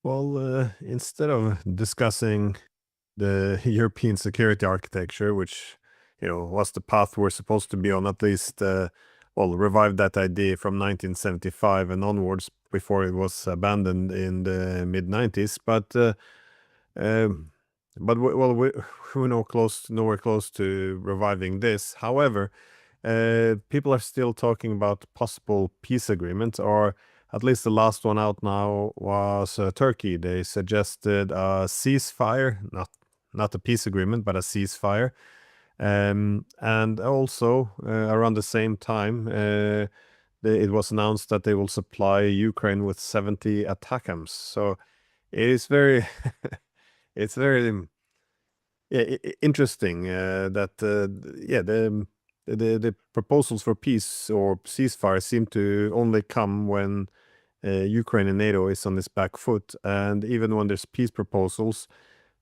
Well, instead of discussing the European security architecture, which, was the path we're supposed to be on, at least, revive that idea from 1975 and onwards before it was abandoned in the mid 90s. Um, we're nowhere close to reviving this. However, people are still talking about possible peace agreement, or at least the last one out now was Turkey. They suggested a ceasefire, not a peace agreement, but a ceasefire. And also around the same time, it was announced that they will supply Ukraine with 70 ATACMS. So it is very, it's very yeah, interesting that the proposals for peace or ceasefire seem to only come when Ukraine and NATO is on its back foot, and even when there's peace proposals,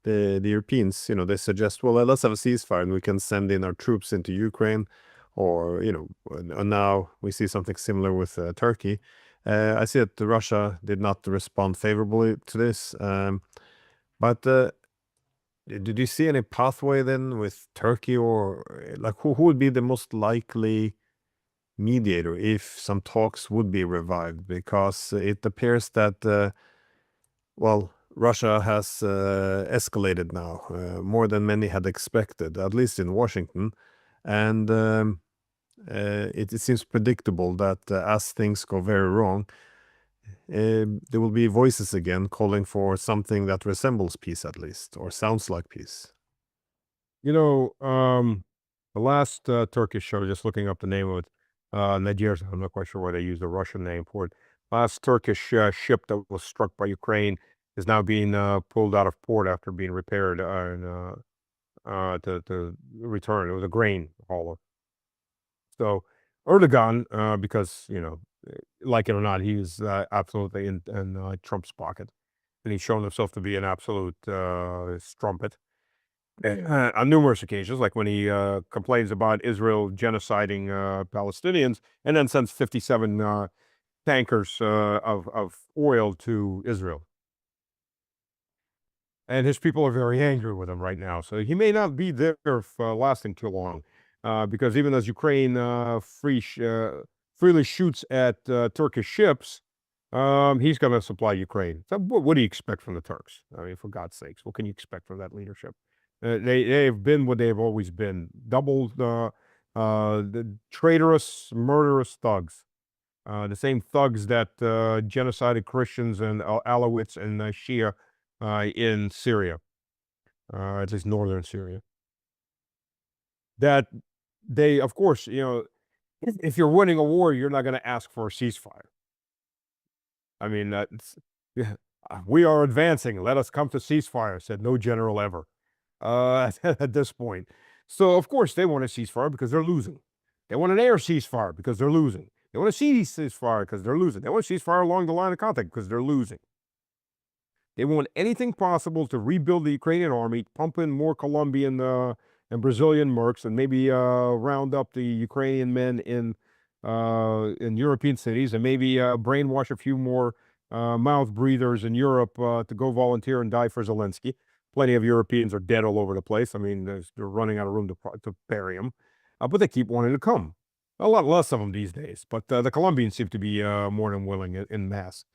the Europeans, they suggest, well, let's have a ceasefire and we can send in our troops into Ukraine, or and now we see something similar with Turkey. I see that Russia did not respond favorably to this, but. Did you see any pathway then with Turkey, or like who would be the most likely mediator if some talks would be revived? Because it appears that Russia has escalated now more than many had expected, at least in Washington, and it seems predictable that as things go very wrong, there will be voices again calling for something that resembles peace, at least, or sounds like peace. You know, the last Turkish show, just looking up the name of it, Nadir, I'm not quite sure why they used the Russian name for it. Last Turkish ship that was struck by Ukraine is now being pulled out of port after being repaired to return. It was a grain hauler. So Erdogan, because, like it or not, he's absolutely in Trump's pocket. And he's shown himself to be an absolute strumpet. On numerous occasions, like when he complains about Israel genociding Palestinians, and then sends 57 tankers of oil to Israel. And his people are very angry with him right now. So he may not be there for lasting too long, because even as Ukraine freely shoots at Turkish ships, he's going to supply Ukraine. So what do you expect from the Turks? I mean, for God's sakes, what can you expect from that leadership? They've been what they've always been: double the traitorous, murderous thugs. The same thugs that genocided Christians and Alawites and Shia in Syria, at least northern Syria. That they, of course, if you're winning a war, you're not going to ask for a ceasefire. I mean, yeah, we are advancing. Let us come to ceasefire, said no general ever at this point. So, of course, they want a ceasefire because they're losing. They want an air ceasefire because they're losing. They want a sea ceasefire because they're losing. They want a ceasefire along the line of contact because they're losing. They want anything possible to rebuild the Ukrainian army, pump in more Colombian and Brazilian mercs, and maybe round up the Ukrainian men in European cities, and maybe brainwash a few more mouth breathers in Europe to go volunteer and die for Zelensky. Plenty of Europeans are dead all over the place. I mean, they're running out of room to bury them, but they keep wanting to come. A lot less of them these days, but the Colombians seem to be more than willing in mass.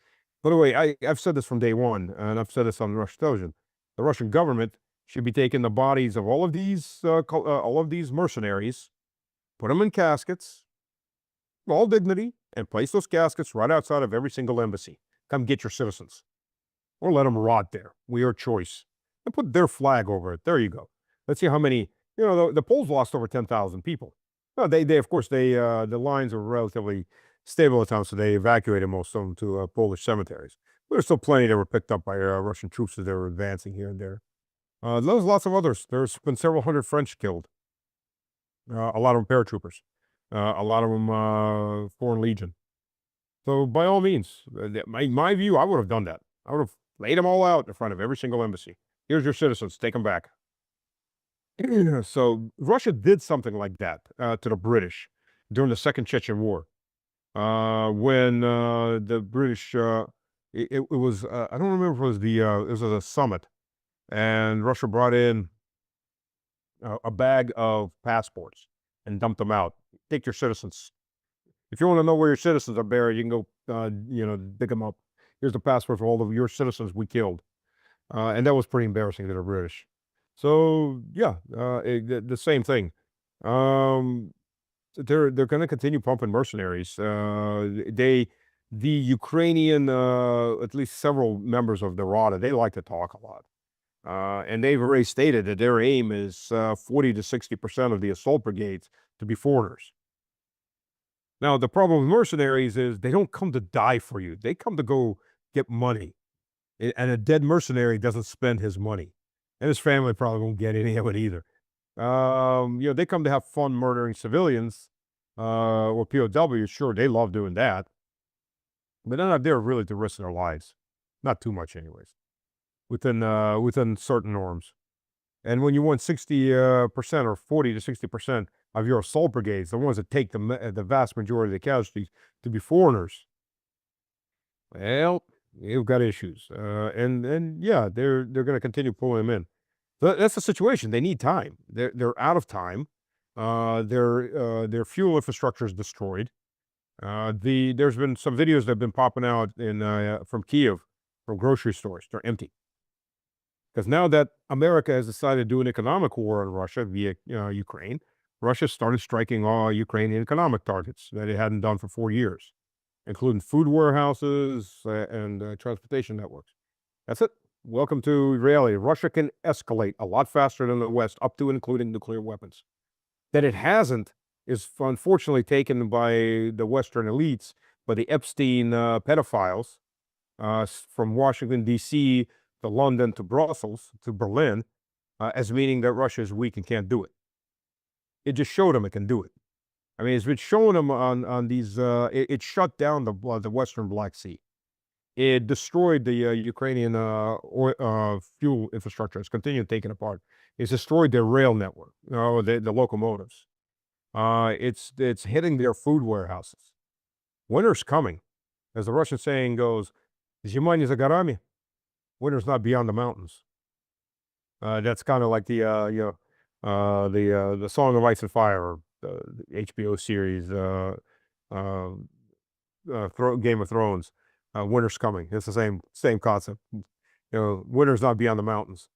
By the way, I've said this from day one, and I've said this on Rush Television. The Russian government should be taking the bodies of all of these mercenaries, put them in caskets, all dignity, and place those caskets right outside of every single embassy. Come get your citizens, or let them rot there. We are choice, and put their flag over it. There you go. Let's see how many. The Poles lost over 10,000 people. Well, they of course the lines were relatively stable at the time, so they evacuated most of them to Polish cemeteries. But there's still plenty that were picked up by Russian troops as they were advancing here and there. There's lots of others. There's been several hundred French killed. A lot of them paratroopers. A lot of them Foreign Legion. So by all means, my view, I would have done that. I would have laid them all out in front of every single embassy. Here's your citizens. Take them back. So Russia did something like that to the British during the Second Chechen War. When the British it was I don't remember if it was it was a summit, and Russia brought in a bag of passports and dumped them out. Take your citizens. If you want to know where your citizens are buried, you can go, dig them up. Here's the passport for all of your citizens we killed, and that was pretty embarrassing to the British. So yeah, the same thing. Um, they're going to continue pumping mercenaries. The Ukrainian, at least several members of the Rada, they like to talk a lot. And they've already stated that their aim is 40 to 60% of the assault brigades to be foreigners. Now, the problem with mercenaries is they don't come to die for you. They come to go get money. And a dead mercenary doesn't spend his money. And his family probably won't get any of it either. They come to have fun murdering civilians or POWs. Sure, they love doing that. But they're not there really to risk their lives. Not too much anyways. Within certain norms. And when you want 60% or 40 to 60% of your assault brigades, the ones that take the vast majority of the casualties, to be foreigners, well, you've got issues. And yeah, they're going to continue pulling them in. That's the situation. They need time. They're out of time. Their fuel infrastructure is destroyed. There's been some videos that have been popping out from Kiev, from grocery stores. They're empty. Because now that America has decided to do an economic war on Russia via Ukraine, Russia started striking all Ukrainian economic targets that it hadn't done for 4 years, including food warehouses and transportation networks. That's it. Welcome to reality. Russia can escalate a lot faster than the West, up to and including nuclear weapons. That it hasn't is unfortunately taken by the Western elites, by the Epstein pedophiles from Washington, D.C., to London, to Brussels, to Berlin, as meaning that Russia is weak and can't do it. It just showed them it can do it. I mean, it's been showing them on these. It shut down the Western Black Sea. It destroyed the Ukrainian fuel infrastructure. It's continued taking apart. It's destroyed their rail network, the locomotives. It's hitting their food warehouses. Winter's coming, as the Russian saying goes, "Zima не за горами." Winter's not beyond the mountains. That's kind of like the Song of Ice and Fire, or the HBO series, Game of Thrones. Winter's coming. It's the same concept. Winter's not beyond the mountains.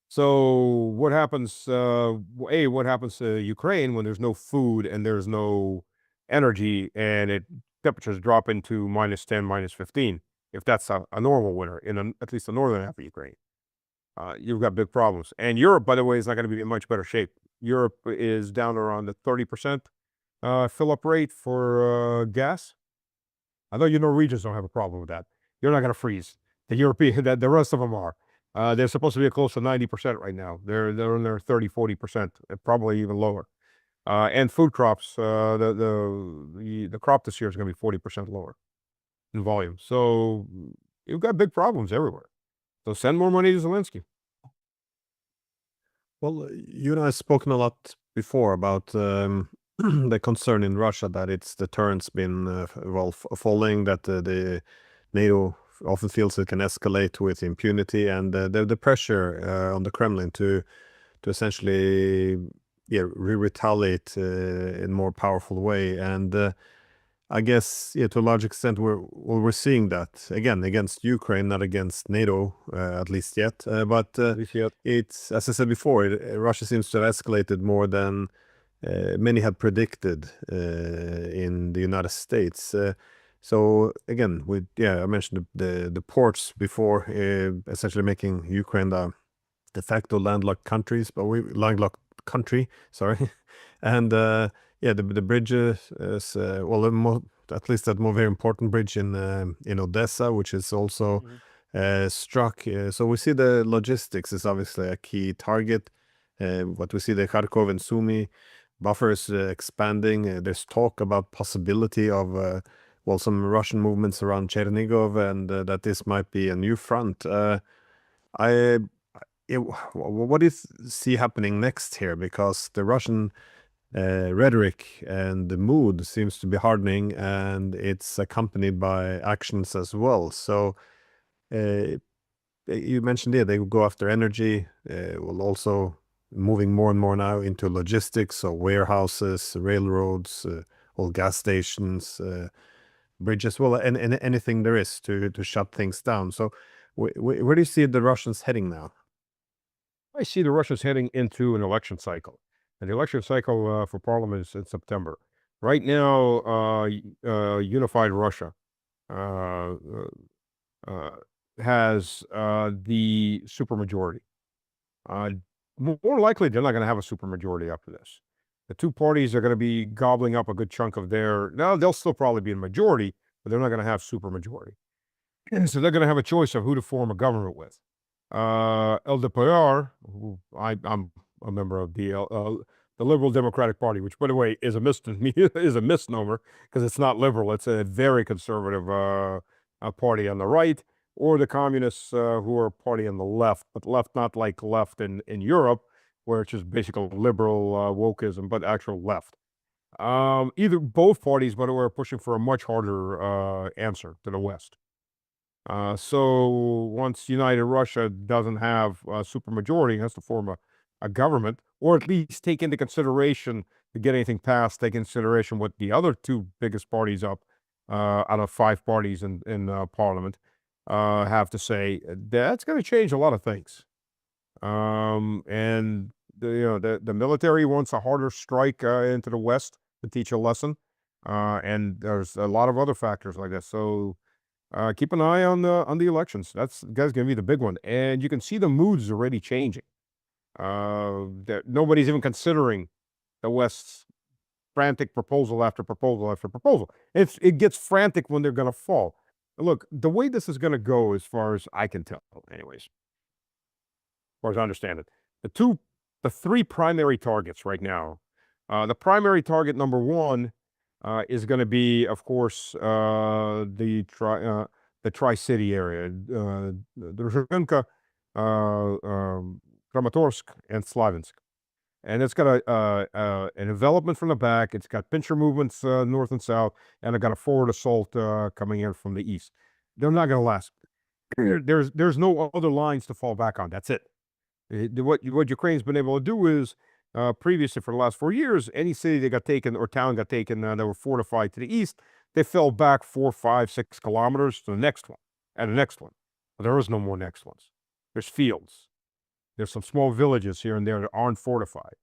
So what happens? What happens to Ukraine when there's no food and there's no energy, and temperatures drop into -10, -15? If that's a normal winter in at least the northern half of Ukraine, you've got big problems. And Europe, by the way, is not going to be in much better shape. Europe is down around the 30% fill-up rate for gas. I know you Norwegians don't have a problem with that. You're not going to freeze. The European, the rest of them are. They're supposed to be close to 90% right now. They're in their 30, 40%, probably even lower. And food crops, the crop this year is going to be 40% lower in volume. So you've got big problems everywhere. So send more money to Zelensky. Well, you and I have spoken a lot before about the concern in Russia that its deterrence been falling, that the NATO often feels it can escalate with impunity, and the pressure on the Kremlin to essentially retaliate in a more powerful way. And I guess, to a large extent, we're seeing that again against Ukraine, not against NATO, at least yet. But it's, as I said before, Russia seems to have escalated more than many had predicted in the United States. So again, I mentioned the ports before, essentially making Ukraine the de facto landlocked country, sorry, and the bridges, at least that very important bridge in Odessa, which is also struck. So we see the logistics is obviously a key target. What we see, the Kharkiv and Sumy buffers expanding. There's talk about possibility of some Russian movements around Chernigov, and that this might be a new front. What do you see happening next here? Because the Russian rhetoric and the mood seems to be hardening, and it's accompanied by actions as well. So You mentioned they will go after energy. Will also moving more and more now into logistics, so warehouses, railroads, all gas stations, bridges, well, and anything there is to shut things down. So where do you see the Russians heading now? I see the Russians heading into an election cycle, and the election cycle for parliament is in September. Right now, unified Russia uh, uh, has the supermajority. Uh, More likely, they're not going to have a supermajority after this. The two parties are going to be gobbling up a good chunk of their. Now, they'll still probably be in majority, but they're not going to have supermajority. So they're going to have a choice of who to form a government with. LDPR, who I'm a member of the Liberal Democratic Party, which, by the way, is a misnomer because it's not liberal. It's a very conservative party on the right, or the communists who are a party on the left, but left not like left in Europe, where it's just basically liberal wokeism, but actual left. Either both parties, by the way, are pushing for a much harder answer to the West. So once United Russia doesn't have a supermajority, it has to form a government, or at least take into consideration to get anything passed, take into consideration what the other two biggest parties up out of 5 parties in parliament have to say. That's going to change a lot of things. And the military wants a harder strike into the West to teach a lesson, and there's a lot of other factors like that. So. Keep an eye on the elections. That's going to be the big one, and you can see the moods already changing. That nobody's even considering the West's frantic proposal after proposal after proposal. It gets frantic when they're going to fall. Look, the way this is going to go, as far as I can tell, anyways, as far as I understand it, the 3 primary targets right now. The primary target number 1. Is going to be, of course, the Tri-City area, the Zhizhenka, Kramatorsk, and Slavinsk. And it's got an envelopment from the back. It's got pincher movements north and south, and it got a forward assault coming in from the east. They're not going to last. There's no other lines to fall back on. That's it. What Ukraine's been able to do is, previously for the last 4 years, any city that got taken or town got taken that were fortified to the east, they fell back 4, 5, 6 kilometers to the next one and the next one. But there is no more next ones. There's fields. There's some small villages here and there that aren't fortified.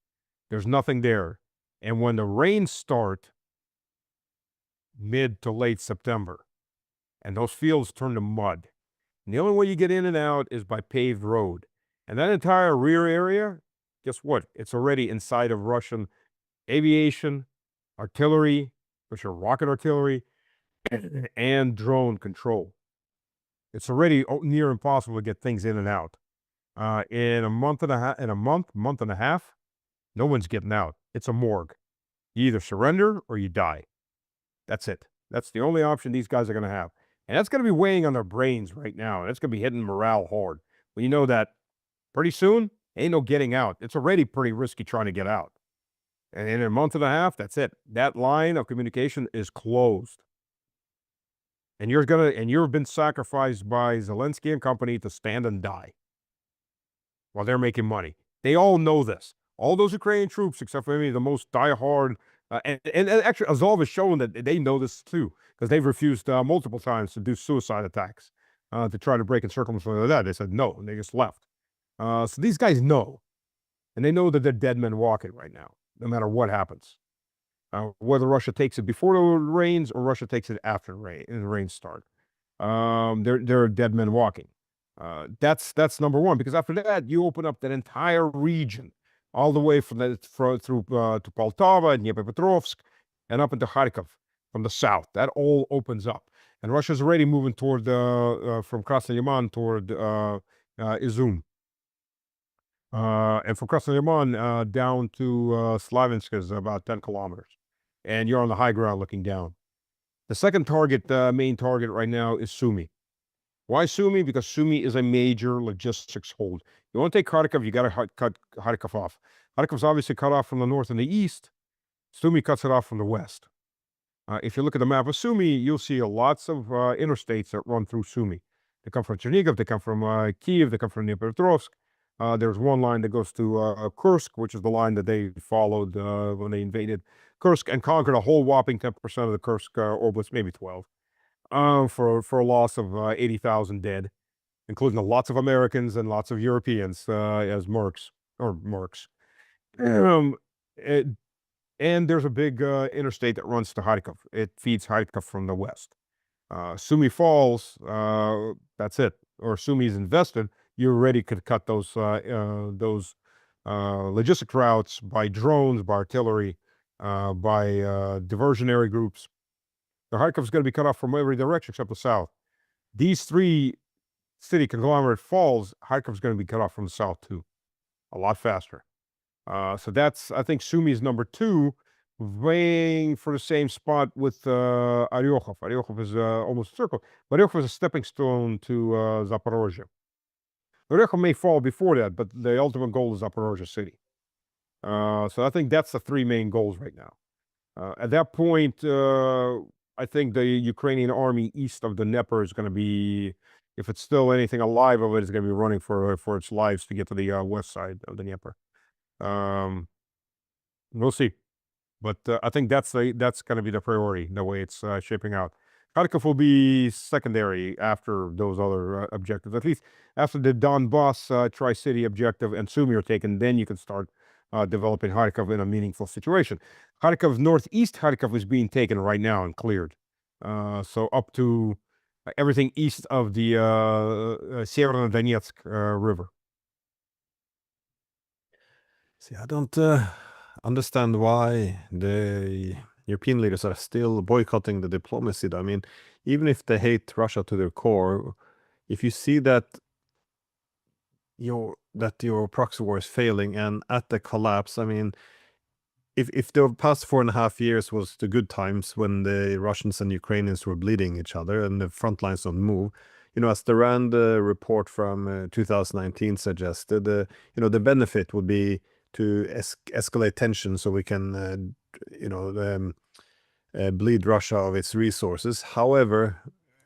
There's nothing there. And when the rains start mid to late September, and those fields turn to mud, and the only way you get in and out is by paved road. And that entire rear area, guess what? It's already inside of Russian aviation, artillery, which are rocket artillery, and drone control. It's already near impossible to get things in and out. In a month and a half, no one's getting out. It's a morgue. You either surrender or you die. That's it. That's the only option these guys are going to have. And that's going to be weighing on their brains right now. And that's going to be hitting morale hard. Well, you know that pretty soon, ain't no getting out. It's already pretty risky trying to get out. And in a month and a half, that's it. That line of communication is closed. And you've been sacrificed by Zelensky and company to stand and die while they're making money. They all know this. All those Ukrainian troops, except for maybe the most diehard, and actually Azov has shown that they know this too, because they've refused multiple times to do suicide attacks to try to break encirclement like that. They said no, and they just left. So these guys know, and they know that they're dead men walking right now, no matter what happens. Whether Russia takes it before the rains or Russia takes it after the rains start, they're dead men walking. That's number one, because after that you open up that entire region, all the way through to Poltava and Dnipropetrovsk, and up into Kharkiv from the south. That all opens up, and Russia's already moving toward from Krasny Liman toward Izum. And from Krasny Liman down to Slavinsk is about 10 kilometers. And you're on the high ground looking down. The second target, main target right now is Sumy. Why Sumy? Because Sumy is a major logistics hold. You want to take Kharkiv, you got to cut Kharkiv off. Kharkiv's obviously cut off from the north and the east. Sumy cuts it off from the west. If you look at the map of Sumy, you'll see lots of interstates that run through Sumy. They come from Chernihiv, they come from Kiev, they come from Dnipropetrovsk. There's one line that goes to Kursk, which is the line that they followed when they invaded Kursk and conquered a whole whopping 10% of the Kursk oblast, maybe 12, for a loss of 80,000 dead, including lots of Americans and lots of Europeans as mercs or mercs. It, and there's a big interstate that runs to Kharkiv. It feeds Kharkiv from the west. Sumy falls, that's it. Or Sumy's invested, you already could cut those logistic routes by drones, by artillery, by diversionary groups. The Kharkiv is going to be cut off from every direction except the south. These three city conglomerate falls, Kharkiv is going to be cut off from the south too, a lot faster. So that's, I think, Sumy's number 2, vying for the same spot with Orykhov. Orykhov is almost a circle, but Orykhov is a stepping stone to Zaporozhye. Orykhov may fall before that, but the ultimate goal is Zaporozhye city. So I think that's the 3 main goals right now. At that point, I think the Ukrainian army east of the Dnieper is going to be, if it's still anything alive of it, is going to be running for its lives to get to the west side of the Dnieper. We'll see, but I think that's going to be the priority, the way it's shaping out. Kharkiv will be secondary after those other objectives, at least after the Donbas Tri-City objective and Sumy are taken. Then you can start developing Kharkiv in a meaningful situation. Kharkiv, northeast Kharkiv is being taken right now and cleared. So up to everything east of the Severodonetsk river. See, I don't understand why the European leaders are still boycotting the diplomacy. I mean, even if they hate Russia to their core, if you see that your proxy war is failing and at the collapse, I mean, if the past 4.5 years was the good times when the Russians and Ukrainians were bleeding each other and the front lines don't move, as the RAND report from 2019 suggested, the benefit would be to escalate tension so we can, bleed Russia of its resources. However,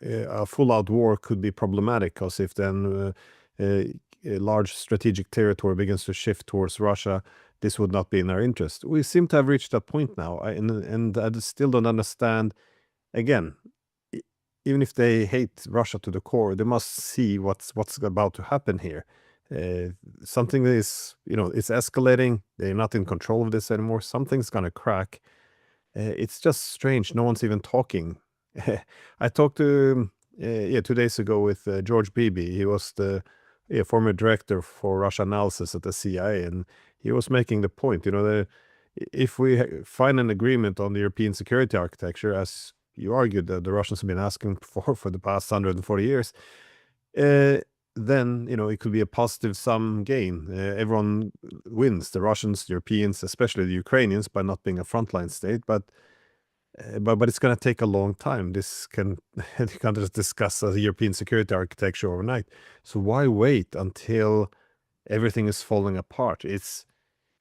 a full-out war could be problematic because if then a large strategic territory begins to shift towards Russia, this would not be in our interest. We seem to have reached that point now, and I still don't understand. Again, even if they hate Russia to the core, they must see what's about to happen here. Something is, it's escalating. They're not in control of this anymore. Something's gonna crack. It's just strange. No one's even talking. I talked to 2 days ago with George Beebe. He was the former director for Russia analysis at the CIA, and he was making the point, if we find an agreement on the European security architecture, as you argued that the Russians have been asking for the past 140 years, then, it could be a positive sum game. Everyone wins, the Russians, the Europeans, especially the Ukrainians, by not being a frontline state. But it's going to take a long time. You can't just discuss a European security architecture overnight. So why wait until everything is falling apart? It's,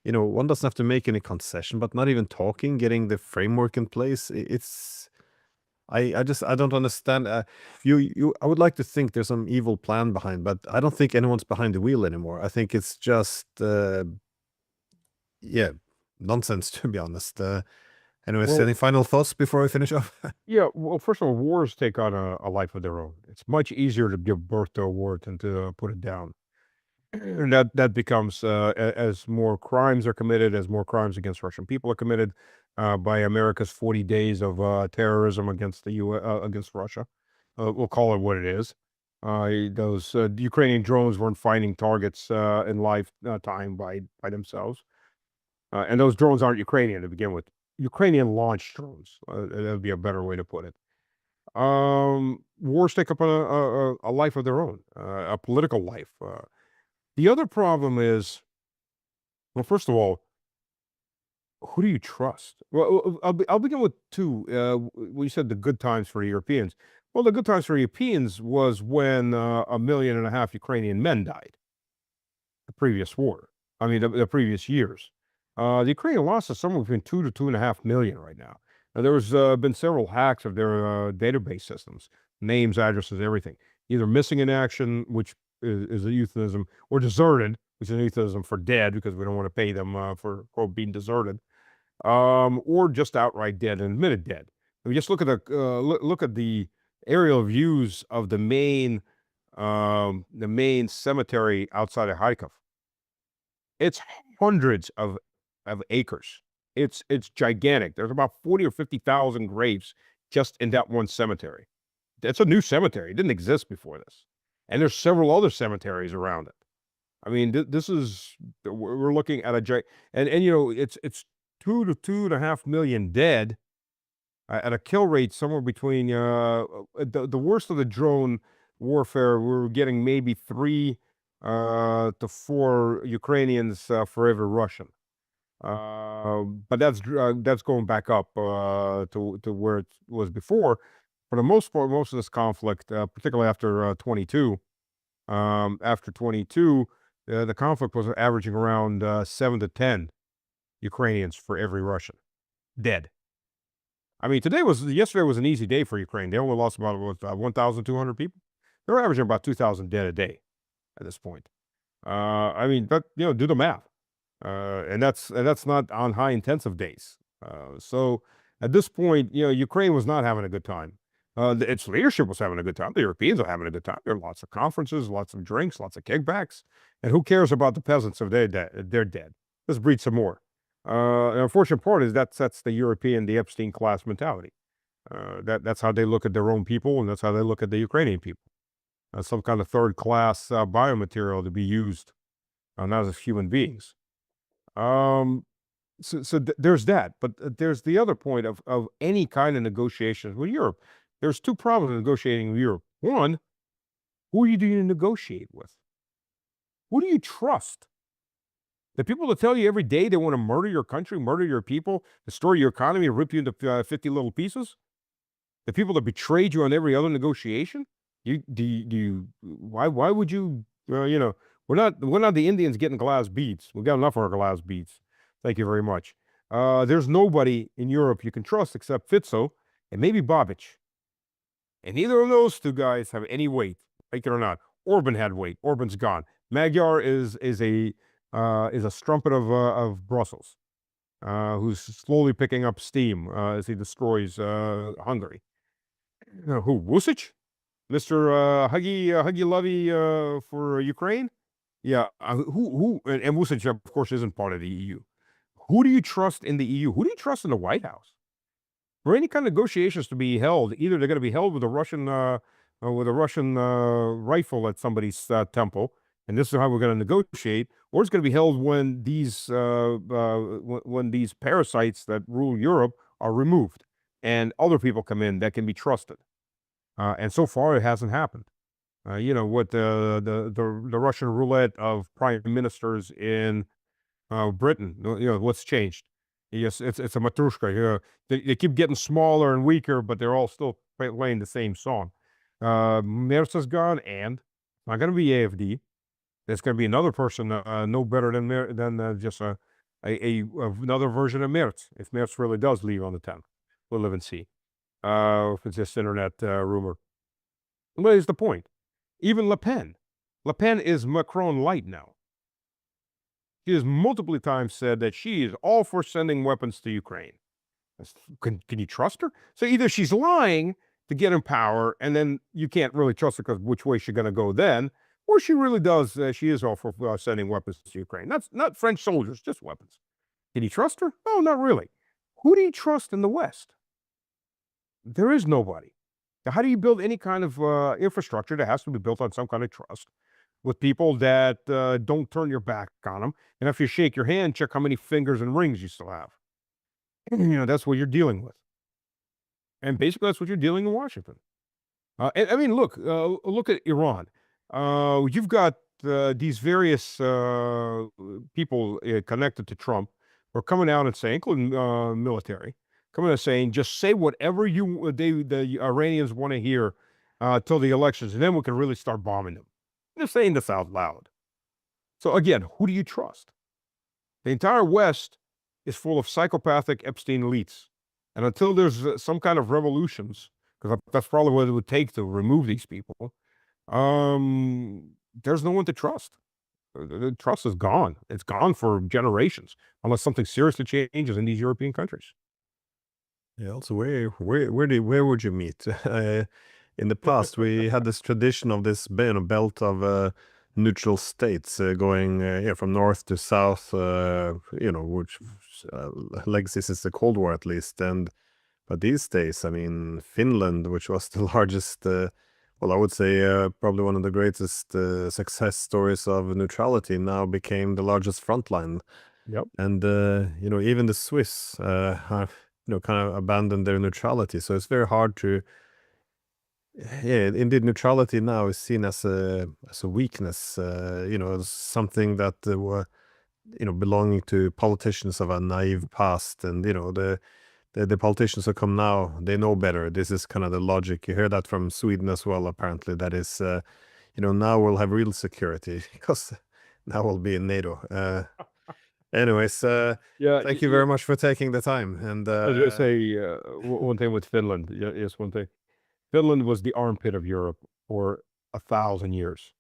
one doesn't have to make any concession, but not even talking, getting the framework in place. I don't understand. I would like to think there's some evil plan behind, but I don't think anyone's behind the wheel anymore. I think it's just, nonsense, to be honest. Anyways, Well- any final thoughts before I finish off? Yeah, well, first of all, wars take on a life of their own. It's much easier to give birth to a war than to put it down. And that becomes, as more crimes are committed, as more crimes against Russian people are committed by America's 40 days of terrorism against against Russia. We'll call it what it is. Those Ukrainian drones weren't finding targets in lifetime by themselves. And those drones aren't Ukrainian to begin with. Ukrainian launched drones. That would be a better way to put it. Wars take up a life of their own, a political life. The other problem is, well, first of all, who do you trust? Well, I'll begin with 2. We said the good times for Europeans. Well, the good times for Europeans was when 1.5 million Ukrainian men died. The previous war. I mean, the previous years. The Ukrainian losses somewhere between 2 to 2.5 million right now. And there was been several hacks of their database systems, names, addresses, everything. either missing in action, which is a euphemism, or deserted, which is an euphemism for dead because we don't want to pay them for quote being deserted, or just outright dead and admitted dead. We just look at look at the aerial views of the main cemetery outside of Kharkiv. It's hundreds of acres. It's gigantic. There's about 40 or 50,000 graves just in that one cemetery. It's a new cemetery. It didn't exist before this, and there's several other cemeteries around it. I mean, this is we're looking at a and it's 2 to 2.5 million dead at a kill rate somewhere between the worst of the drone warfare. We're getting maybe 3 to 4 Ukrainians for every Russian. But that's going back up to where it was before. For the most part, most of this conflict, particularly after 22, the conflict was averaging around 7 to 10 Ukrainians for every Russian dead. I mean, yesterday was an easy day for Ukraine. They only lost about 1,200 people. They're averaging about 2,000 dead a day at this point. I mean, but do the math, and that's not on high intensive days. So at this point, Ukraine was not having a good time. Its leadership was having a good time. The Europeans are having a good time. There are lots of conferences, lots of drinks, lots of kickbacks, and who cares about the peasants if they're dead? Let's breed some more. The unfortunate part is that sets the European, the Epstein class mentality. That's how they look at their own people, and that's how they look at the Ukrainian people. Some kind of third-class biomaterial to be used, not as human beings. There's that, but there's the other point of any kind of negotiations with Europe. There's 2 problems in negotiating with Europe. One, who are you doing to negotiate with? Who do you trust? The people that tell you every day they want to murder your country, murder your people, destroy your economy, rip you into 50 little pieces? The people that betrayed you on every other negotiation? Why would you, we're not the Indians getting glass beads. We've got enough of our glass beads. Thank you very much. There's nobody in Europe you can trust except Fitzo and maybe Babic. And neither of those 2 guys have any weight, like it or not. Orban had weight. Orban's gone. Magyar is a strumpet of Brussels, who's slowly picking up steam as he destroys Hungary. Who? Vucic? Mr. Huggy Lovey for Ukraine? Yeah. Who? And Vucic, of course, isn't part of the EU. Who do you trust in the EU? Who do you trust in the White House? For any kind of negotiations to be held, either they're going to be held with a Russian rifle at somebody's temple, and this is how we're going to negotiate, or it's going to be held when these parasites that rule Europe are removed, and other people come in that can be trusted. And so far, it hasn't happened. What the Russian roulette of prime ministers in Britain. What's changed? Yes, it's a matrushka. They keep getting smaller and weaker, but they're all still playing the same song. Merz is gone, and it's not going to be AFD. There's going to be another person, no better than just another version of Merz. If Merz really does leave on the 10th, we'll live and see. If it's just internet rumor. But here's the point. Even Le Pen is Macron light now. She has multiple times said that she is all for sending weapons to Ukraine. Can you trust her? So either she's lying to get in power, and then you can't really trust her because which way she's going to go then, or she really does. She is all for sending weapons to Ukraine. That's not French soldiers, just weapons. Can you trust her? No, not really. Who do you trust in the West? There is nobody. Now, how do you build any kind of infrastructure that has to be built on some kind of trust with people that don't turn your back on them? And if you shake your hand, check how many fingers and rings you still have. That's what you're dealing with. And basically, that's what you're dealing in Washington. And I mean, look at Iran. You've got these various people connected to Trump who are coming out and saying, including military, coming out and saying, just say whatever the Iranians want to hear till the elections, and then we can really start bombing them. They're saying this out loud. So again, who do you trust? The entire West is full of psychopathic Epstein elites. And until there's some kind of revolutions, because that's probably what it would take to remove these people, There's no one to trust. The trust is gone. It's gone for generations, unless something seriously changes in these European countries. Yeah. Also, where would you meet? In the past, we had this tradition of this belt of neutral states going yeah, from north to south. Which legacy since the Cold War at least. And but these days, I mean, Finland, which was the largest, well, I would say probably one of the greatest success stories of neutrality, now became the largest front line. Yep. And even the Swiss have kind of abandoned their neutrality. So it's very hard to, yeah, indeed, neutrality now is seen as a weakness. As something that belonging to politicians of a naive past, and the politicians who come now, they know better. This is kind of the logic. You hear that from Sweden as well, apparently. That is, now we'll have real security because now we'll be in NATO. Anyways, Yeah. thank you very much for taking the time. And I was gonna say one thing with Finland. Yeah, yes, one thing. Finland was the armpit of Europe for 1,000 years.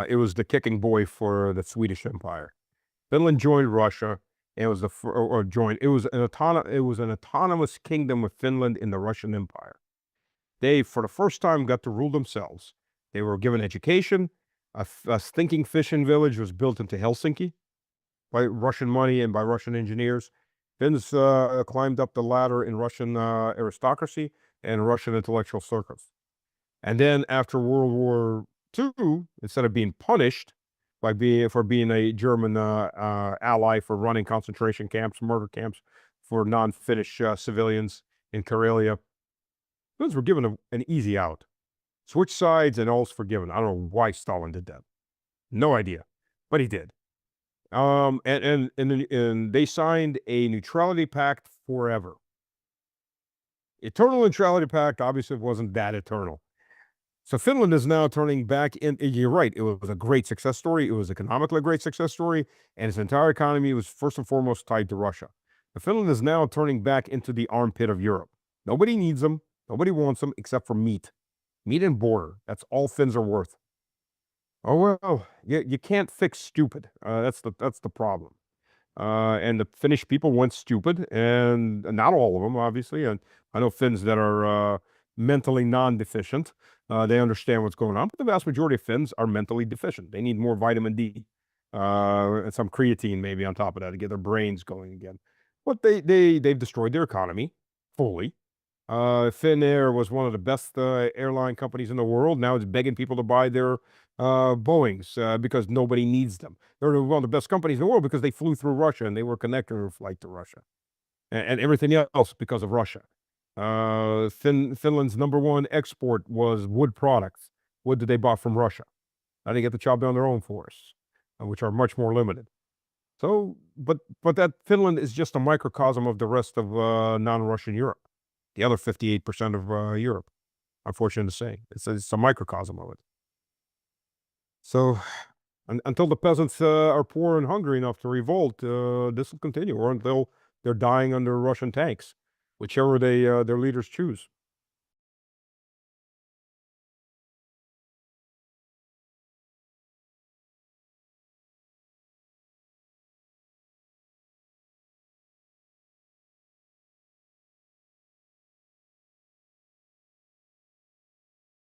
It was the kicking boy for the Swedish Empire. Finland joined Russia, and it was or joined. It was an autonomous kingdom of Finland in the Russian Empire. They, for the first time, got to rule themselves. They were given education. A thinking fishing village was built into Helsinki by Russian money and by Russian engineers. Finns climbed up the ladder in Russian aristocracy and Russian intellectual circles. And then after World War II, instead of being punished for being a German ally for running concentration camps, murder camps for non-Finnish civilians in Karelia, Finns were given an easy out. Switch sides and all's forgiven. I don't know why Stalin did that. No idea, but he did. And they signed a neutrality pact forever. Eternal neutrality pact obviously wasn't that eternal. So Finland is now turning back in. You're right. It was a great success story. It was economically a great success story, and its entire economy was first and foremost tied to Russia. But Finland is now turning back into the armpit of Europe. Nobody needs them. Nobody wants them except for meat and border. That's all Finns are worth. Oh well, you can't fix stupid. That's the problem. And the Finnish people went stupid, and not all of them, obviously. And I know Finns that are mentally non-deficient. They understand what's going on, but the vast majority of Finns are mentally deficient. They need more vitamin D and some creatine maybe on top of that to get their brains going again. But they've destroyed their economy fully. Finnair was one of the best airline companies in the world. Now it's begging people to buy their Boeings because nobody needs them. They're one of the best companies in the world because they flew through Russia and they were connected in flight to Russia, and everything else because of Russia. Finland's number one export was wood products. Wood that they bought from Russia. Now they get to chop down their own forests, which are much more limited. So, but that Finland is just a microcosm of the rest of non-Russian Europe. The other 58% of Europe, unfortunate to say, it's a microcosm of it. So, until the peasants are poor and hungry enough to revolt, this will continue, or until they're dying under Russian tanks, whichever their leaders choose.